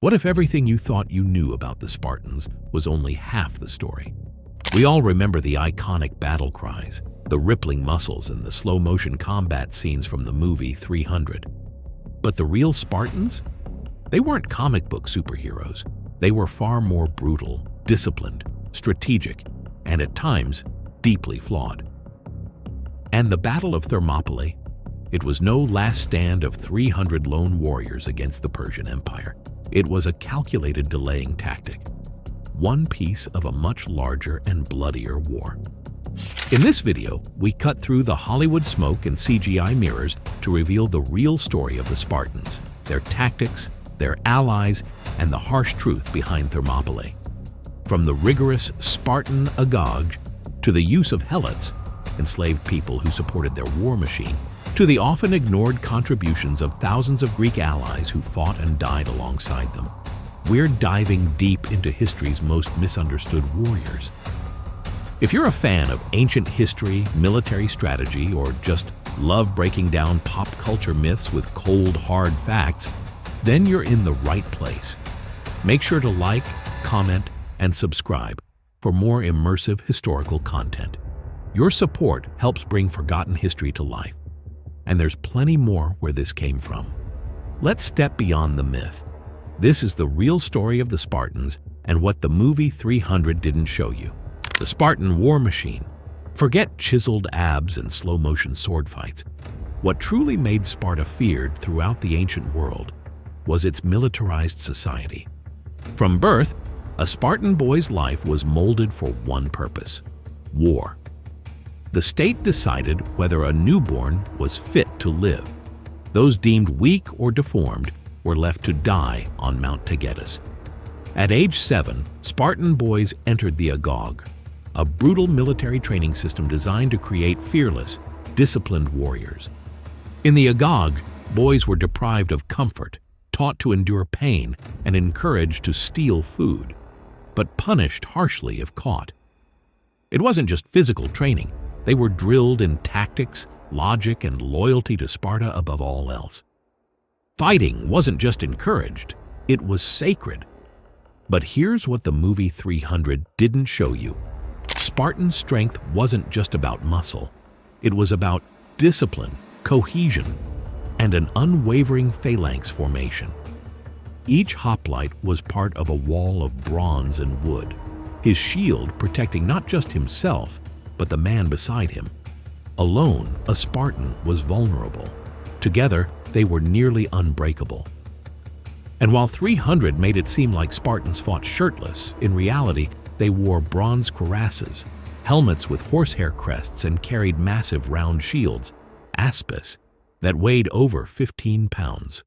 What if everything you thought you knew about the Spartans was only half the story? We all remember the iconic battle cries, the rippling muscles, and the slow-motion combat scenes from the movie 300. But the real Spartans? They weren't comic book superheroes. They were far more brutal, disciplined, strategic, and at times, deeply flawed. And the Battle of Thermopylae? It was no last stand of 300 lone warriors against the Persian Empire. It was a calculated delaying tactic, one piece of a much larger and bloodier war. In this video, we cut through the Hollywood smoke and CGI mirrors to reveal the real story of the Spartans, their tactics, their allies, and the harsh truth behind Thermopylae. From the rigorous Spartan agog to the use of helots, enslaved people who supported their war machine, to the often ignored contributions of thousands of Greek allies who fought and died alongside them. We're diving deep into history's most misunderstood warriors. If you're a fan of ancient history, military strategy, or just love breaking down pop culture myths with cold, hard facts, then you're in the right place. Make sure to like, comment, and subscribe for more immersive historical content. Your support helps bring forgotten history to life. And there's plenty more where this came from. Let's step beyond the myth. This is the real story of the Spartans and what the movie 300 didn't show you. The Spartan war machine. Forget chiseled abs and slow-motion sword fights. What truly made Sparta feared throughout the ancient world was its militarized society. From birth, a Spartan boy's life was molded for one purpose: war. The state decided whether a newborn was fit to live. Those deemed weak or deformed were left to die on Mount Taygetus. At age 7, Spartan boys entered the agog, a brutal military training system designed to create fearless, disciplined warriors. In the agog, boys were deprived of comfort, taught to endure pain, and encouraged to steal food, but punished harshly if caught. It wasn't just physical training. They were drilled in tactics, logic, and loyalty to Sparta above all else. Fighting wasn't just encouraged, it was sacred. But here's what the movie 300 didn't show you. Spartan strength wasn't just about muscle. It was about discipline, cohesion, and an unwavering phalanx formation. Each hoplite was part of a wall of bronze and wood, his shield protecting not just himself, but the man beside him. Alone, a Spartan was vulnerable. Together, they were nearly unbreakable. And while 300 made it seem like Spartans fought shirtless, in reality, they wore bronze cuirasses, helmets with horsehair crests, and carried massive round shields, aspis, that weighed over 15 pounds.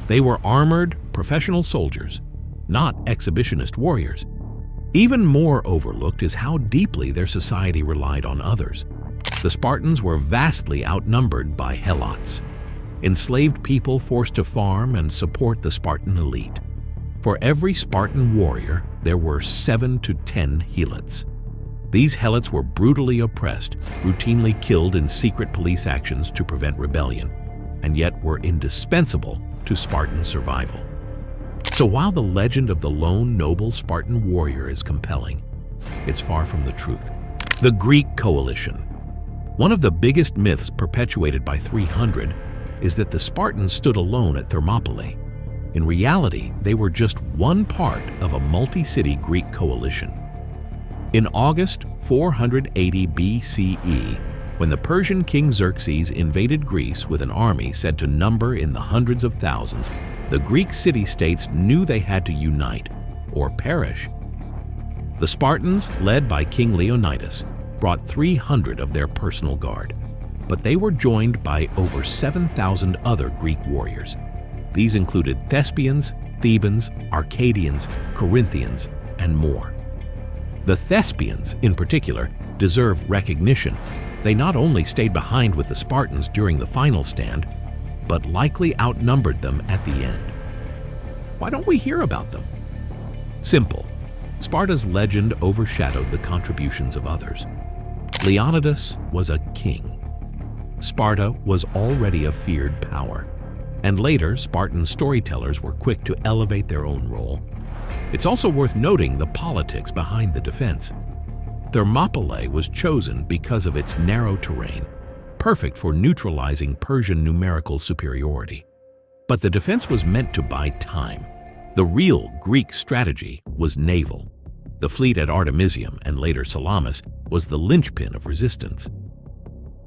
They were armored, professional soldiers, not exhibitionist warriors. Even more overlooked is how deeply their society relied on others. The Spartans were vastly outnumbered by helots, enslaved people forced to farm and support the Spartan elite. For every Spartan warrior, there were 7 to 10 helots. These helots were brutally oppressed, routinely killed in secret police actions to prevent rebellion, and yet were indispensable to Spartan survival. So while the legend of the lone noble Spartan warrior is compelling, it's far from the truth. The Greek coalition. One of the biggest myths perpetuated by 300 is that the Spartans stood alone at Thermopylae. In reality, they were just one part of a multi-city Greek coalition. In August 480 BCE, when the Persian king Xerxes invaded Greece with an army said to number in the hundreds of thousands, the Greek city-states knew they had to unite or perish. The Spartans, led by King Leonidas, brought 300 of their personal guard, but they were joined by over 7,000 other Greek warriors. These included Thespians, Thebans, Arcadians, Corinthians, and more. The Thespians, in particular, deserve recognition. They not only stayed behind with the Spartans during the final stand, but likely outnumbered them at the end. Why don't we hear about them? Simple. Sparta's legend overshadowed the contributions of others. Leonidas was a king. Sparta was already a feared power. and later Spartan storytellers were quick to elevate their own role. It's also worth noting the politics behind the defense. Thermopylae was chosen because of its narrow terrain, perfect for neutralizing Persian numerical superiority. But the defense was meant to buy time. The real Greek strategy was naval. The fleet at Artemisium and later Salamis was the linchpin of resistance.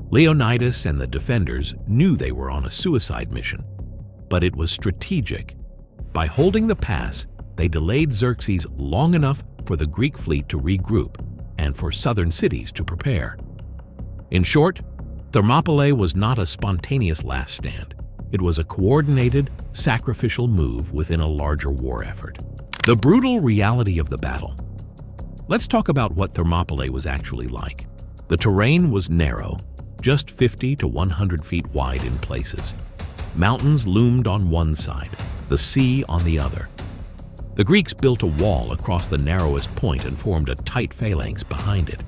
Leonidas and the defenders knew they were on a suicide mission, but it was strategic. By holding the pass, they delayed Xerxes long enough for the Greek fleet to regroup and for southern cities to prepare. In short, Thermopylae was not a spontaneous last stand. It was a coordinated, sacrificial move within a larger war effort. The brutal reality of the battle. Let's talk about what Thermopylae was actually like. The terrain was narrow, just 50 to 100 feet wide in places. Mountains loomed on one side, the sea on the other. The Greeks built a wall across the narrowest point and formed a tight phalanx behind it.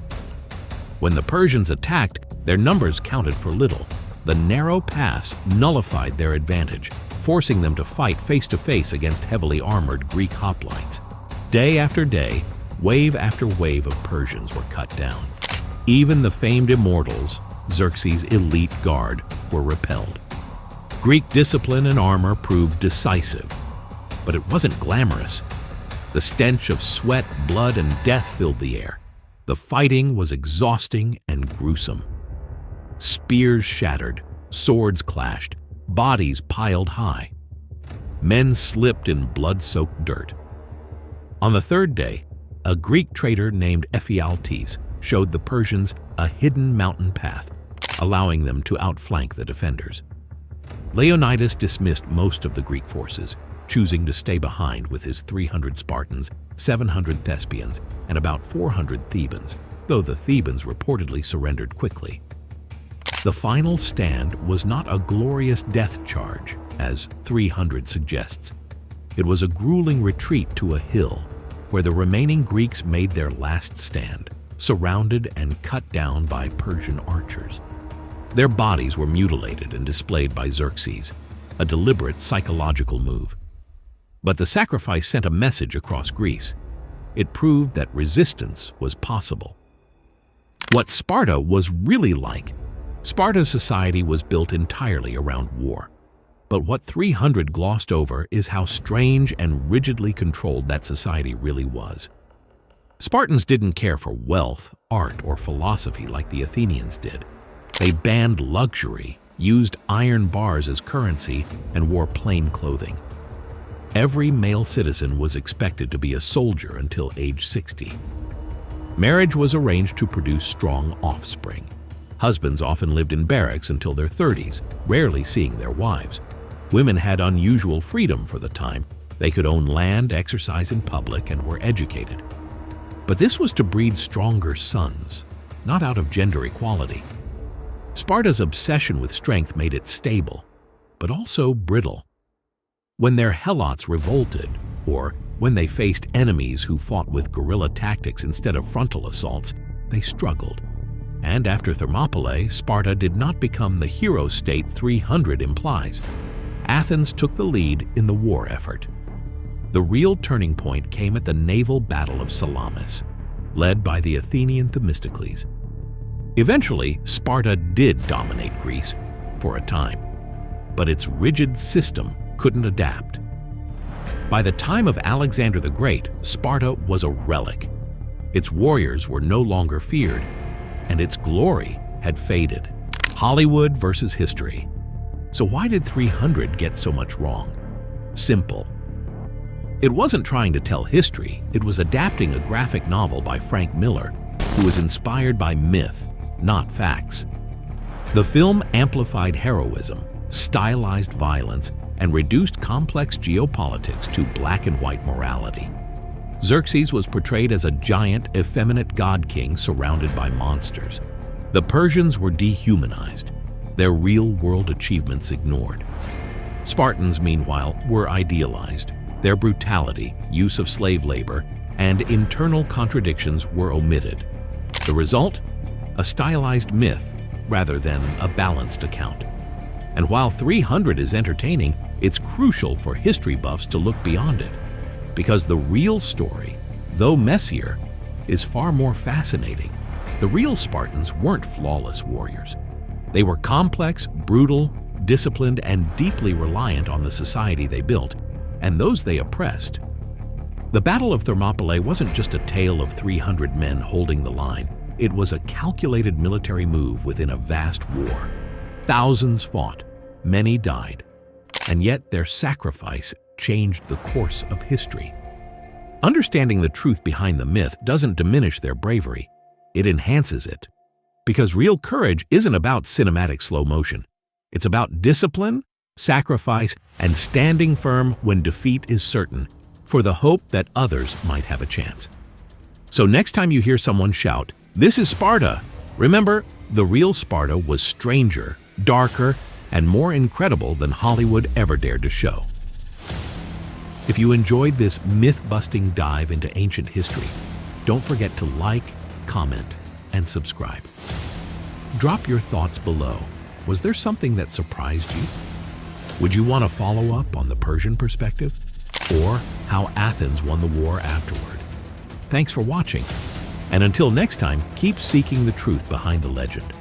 When the Persians attacked, their numbers counted for little. The narrow pass nullified their advantage, forcing them to fight face-to-face against heavily armored Greek hoplites. Day after day, wave after wave of Persians were cut down. Even the famed immortals, Xerxes' elite guard, were repelled. Greek discipline and armor proved decisive, but it wasn't glamorous. The stench of sweat, blood, and death filled the air. The fighting was exhausting and gruesome. Spears shattered, swords clashed, bodies piled high. Men slipped in blood-soaked dirt. On the third day, a Greek trader named Ephialtes showed the Persians a hidden mountain path, allowing them to outflank the defenders. Leonidas dismissed most of the Greek forces, choosing to stay behind with his 300 Spartans, 700 Thespians, and about 400 Thebans, though the Thebans reportedly surrendered quickly. The final stand was not a glorious death charge, as 300 suggests. It was a grueling retreat to a hill, where the remaining Greeks made their last stand, surrounded and cut down by Persian archers. Their bodies were mutilated and displayed by Xerxes, a deliberate psychological move. But the sacrifice sent a message across Greece. It proved that resistance was possible. What Sparta was really like. Sparta's society was built entirely around war. But what 300 glossed over is how strange and rigidly controlled that society really was. Spartans didn't care for wealth, art, or philosophy like the Athenians did. They banned luxury, used iron bars as currency, and wore plain clothing. Every male citizen was expected to be a soldier until age 60. Marriage was arranged to produce strong offspring. Husbands often lived in barracks until their 30s, rarely seeing their wives. Women had unusual freedom for the time. They could own land, exercise in public, and were educated. But this was to breed stronger sons, not out of gender equality. Sparta's obsession with strength made it stable, but also brittle. When their helots revolted, or when they faced enemies who fought with guerrilla tactics instead of frontal assaults, they struggled. And after Thermopylae, Sparta did not become the hero state 300 implies. Athens took the lead in the war effort. The real turning point came at the naval Battle of Salamis, led by the Athenian Themistocles. Eventually, Sparta did dominate Greece for a time, but its rigid system couldn't adapt. By the time of Alexander the Great, Sparta was a relic. Its warriors were no longer feared, and its glory had faded. Hollywood versus history. So why did 300 get so much wrong? Simple. It wasn't trying to tell history, it was adapting a graphic novel by Frank Miller, who was inspired by myth, not facts. The film amplified heroism, stylized violence, and reduced complex geopolitics to black and white morality. Xerxes was portrayed as a giant, effeminate god-king surrounded by monsters. The Persians were dehumanized, their real-world achievements ignored. Spartans, meanwhile, were idealized. Their brutality, use of slave labor, and internal contradictions were omitted. The result? A stylized myth rather than a balanced account. And while 300 is entertaining, it's crucial for history buffs to look beyond it. Because the real story, though messier, is far more fascinating. The real Spartans weren't flawless warriors. They were complex, brutal, disciplined, and deeply reliant on the society they built, and those they oppressed. The Battle of Thermopylae wasn't just a tale of 300 men holding the line. It was a calculated military move within a vast war. Thousands fought, many died, and yet their sacrifice changed the course of history. Understanding the truth behind the myth doesn't diminish their bravery, it enhances it. Because real courage isn't about cinematic slow motion. It's about discipline, sacrifice, and standing firm when defeat is certain, for the hope that others might have a chance. So next time you hear someone shout, "This is Sparta," remember, the real Sparta was stranger, darker, and more incredible than Hollywood ever dared to show. If you enjoyed this myth-busting dive into ancient history, don't forget to like, comment, and subscribe. Drop your thoughts below. Was there something that surprised you? Would you want to follow up on the Persian perspective? Or how Athens won the war afterward? Thanks for watching. And until next time, keep seeking the truth behind the legend.